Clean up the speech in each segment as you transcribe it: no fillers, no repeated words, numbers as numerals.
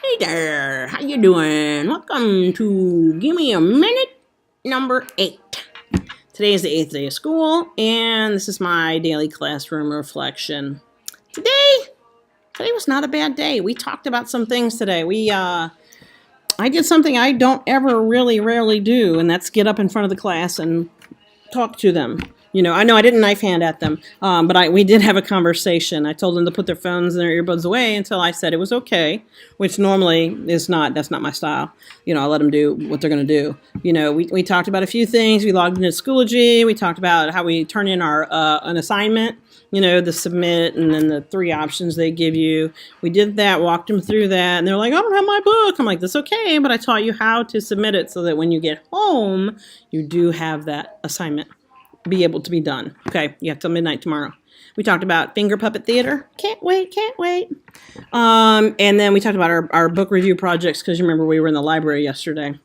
Hey there, how you doing? Welcome to Gimme A Minute number 8. Today is the 8th day of school, and this is my daily classroom reflection. Today was not a bad day. We talked about some things today. I did something I don't ever rarely do, and that's get up in front of the class and talk to them. I know I didn't knife hand at them, but we did have a conversation. I told them to put their phones and their earbuds away until I said it was okay, which normally that's not my style. I let them do what they're going to do. We talked about a few things. We logged into Schoology. We talked about how we turn in our an assignment, the submit and then the 3 options they give you. We did that, walked them through that, and they're like, I don't have my book. I'm like, that's okay, but I taught you how to submit it so that when you get home, you do have that assignment be able to be done. Okay, you have till midnight tomorrow. We talked about finger puppet theater. Can't wait. And then we talked about our book review projects because you remember we were in the library yesterday.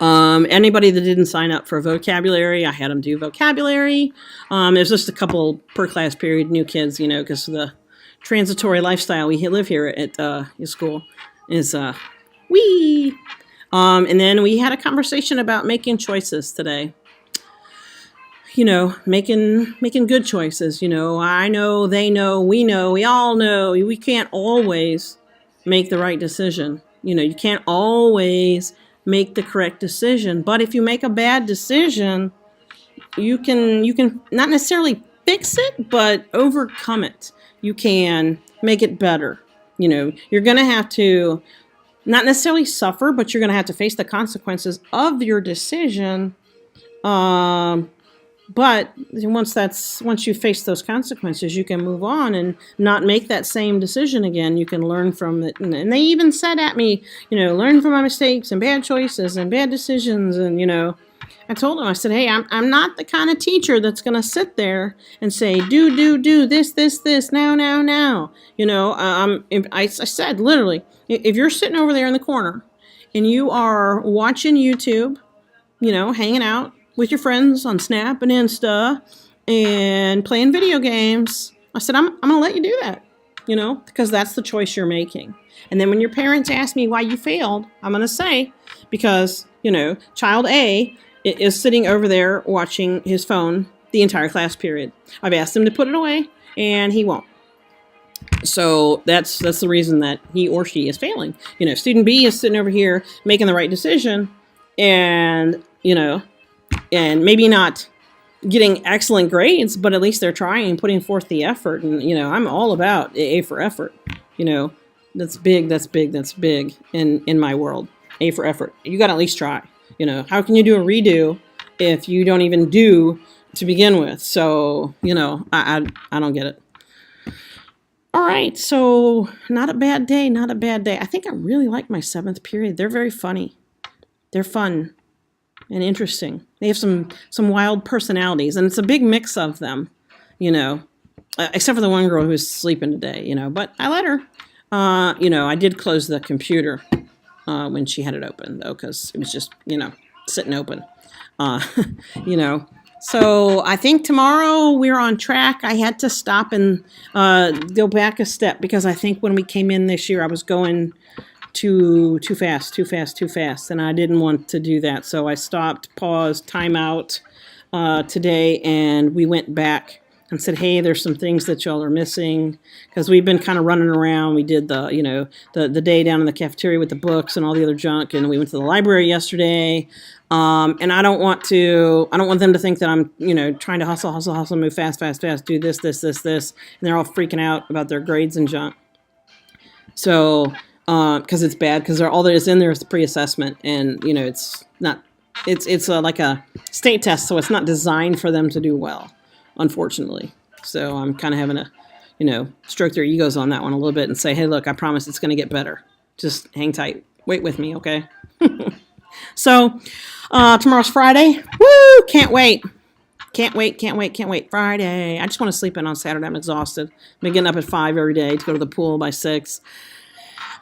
Anybody that didn't sign up for vocabulary, I had them do vocabulary. There's just a couple per class period, new kids, because of the transitory lifestyle we live here at school is wee. And then we had a conversation about making choices today. Making good choices. I know, they know, we all know we can't always make the right decision. You can't always make the correct decision. But if you make a bad decision, you can not necessarily fix it, but overcome it. You can make it better. You're going to have to not necessarily suffer, but you're going to have to face the consequences of your decision. But once you face those consequences, you can move on and not make that same decision again. You can learn from it. And they even said at me, learn from my mistakes and bad choices and bad decisions. And, I told them, I said, hey, I'm not the kind of teacher that's going to sit there and say, do, this, now. I said, literally, if you're sitting over there in the corner and you are watching YouTube, hanging out with your friends on Snap and Insta and playing video games, I said, I'm going to let you do that, because that's the choice you're making. And then when your parents ask me why you failed, I'm going to say, because, child A is sitting over there watching his phone the entire class period. I've asked him to put it away, and he won't. So that's the reason that he or she is failing. Student B is sitting over here making the right decision and, and maybe not getting excellent grades, but at least they're trying and putting forth the effort. And, I'm all about A for effort. That's big in my world. A for effort. You got to at least try. How can you do a redo if you don't even do to begin with? So, I don't get it. All right. So not a bad day. I think I really like my 7th period. They're very funny. They're fun and interesting. They have some wild personalities, and it's a big mix of them, except for the one girl who's sleeping today, but I let her. I did close the computer when she had it open, though, because it was just, sitting open, So I think tomorrow we're on track. I had to stop and go back a step because I think when we came in this year, I was going too fast, and I didn't want to do that. So I stopped, paused, time out today, and we went back and said, hey, there's some things that y'all are missing, because we've been kind of running around. We did the day down in the cafeteria with the books and all the other junk, and we went to the library yesterday. And I don't want them to think that I'm, trying to hustle, move fast, do this, and they're all freaking out about their grades and junk. So, because it's bad, because all that is in there is the pre-assessment, and it's not, it's like a state test, so it's not designed for them to do well, unfortunately. So I'm kind of having to, stroke their egos on that one a little bit and say, hey, look, I promise it's going to get better. Just hang tight, wait with me, okay? So tomorrow's Friday. Woo! Can't wait. Friday. I just want to sleep in on Saturday. I'm exhausted. I've been getting up at 5 every day to go to the pool by 6.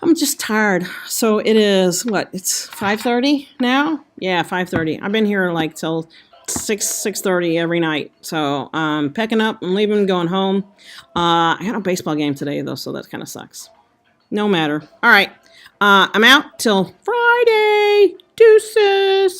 I'm just tired. So it is, it's 5:30 now? Yeah, 5:30. I've been here till 6:30 every night. So packing up, I'm leaving, going home. I got a baseball game today, though, so that kind of sucks. No matter. All right. I'm out till Friday. Deuces.